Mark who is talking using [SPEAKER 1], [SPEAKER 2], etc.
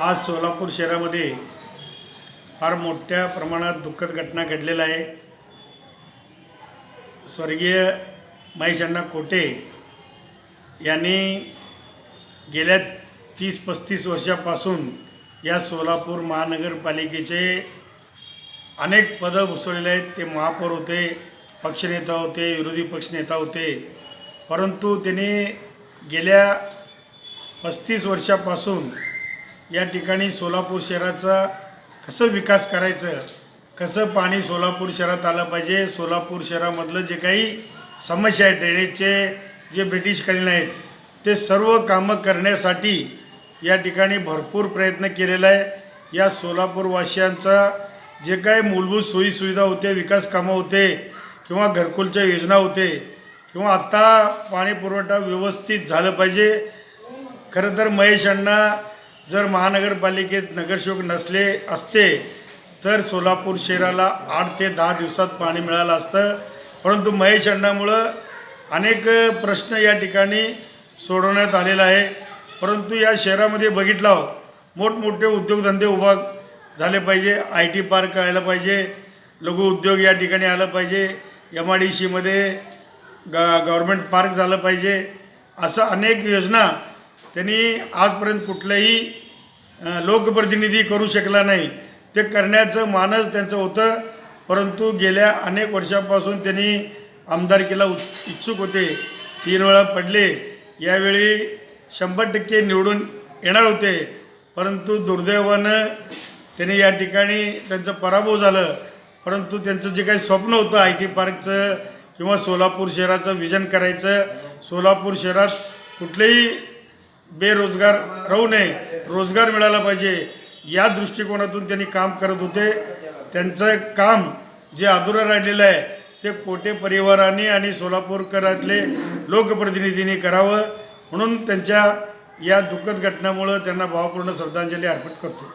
[SPEAKER 1] आज सोलापूर शहरामध्ये फार मोठ्या प्रमाणात दुःखद घटना घडलेला आहे। स्वर्गीय महेश अण्णा कोटे यांनी गेल्या 30-35 वर्षापासून या सोलापूर महानगरपालिकेचे अनेक पदं भूषवलेले आहेत। ते महापौर होते, पक्षनेता होते, विरोधी पक्षनेता होते, परंतु त्यांनी गेल्या 35 वर्षापासून या ठिकाणी सोलापूर शहराचा कसं विकास करायचं, कसं पाणी सोलापूर शहरात आलं पाहिजे, सोलापूर शहरामधलं जे काही समस्या आहे ड्रेनेजचे जे ब्रिटिशकालीन आहेत ते सर्व कामं करण्यासाठी या ठिकाणी भरपूर प्रयत्न केलेला आहे। या सोलापूरवासियांचा जे काही मूलभूत सोयीसुविधा होते, विकास कामं होते किंवा घरकुलच्या योजना होते किंवा आत्ता पाणी पुरवठा व्यवस्थित झालं पाहिजे। खरं तर महेश अण्णा जर महानगरपालिकेत नगरसेवक नसले असते तर सोलापूर शहराला 8 ते 10 दिवसात पाणी मिळालं असतं, परंतु महेश अण्णामुळं अनेक प्रश्न या ठिकाणी सोडवण्यात आलेला आहे। परंतु या शहरामध्ये बघितलं मोठमोठे उद्योगधंदे उभा झाले पाहिजे, IT पार्क आलं पाहिजे, लघु उद्योग या ठिकाणी आलं पाहिजे, MIDCमध्ये गव्हर्मेंट पार्क झालं पाहिजे, असं अनेक योजना त्यांनी आजपर्यंत कुठलाही लोकप्रतिनिधी करू शकला नाही। ते करण्याचं मानस त्यांचं होतं, परंतु गेल्या अनेक वर्षापासून त्यांनी आमदारकीला इच्छुक होते, 3 वेळा पडले, यावेळी 100% निवडून येणार होते, परंतु दुर्दैवानं त्यांनी या ठिकाणी त्यांचं पराभव झालं। परंतु त्यांचं जे काही स्वप्न होतं IT पार्कचं किंवा सोलापूर शहराचं विजन करायचं, सोलापूर शहरात कुठलेही बेरोजगार राहू नये, रोजगार मिळाला पाहिजे, या दृष्टिकोनातून त्यांनी काम करत होते। त्यांचं काम जे अधुरं राहिलेलं आहे ते कोटे परिवारांनी आणि सोलापूरकरातले लोकप्रतिनिधींनी करावं, म्हणून त्यांच्या या दुःखद घटनेमुळं त्यांना भावपूर्ण श्रद्धांजली अर्पित करतो।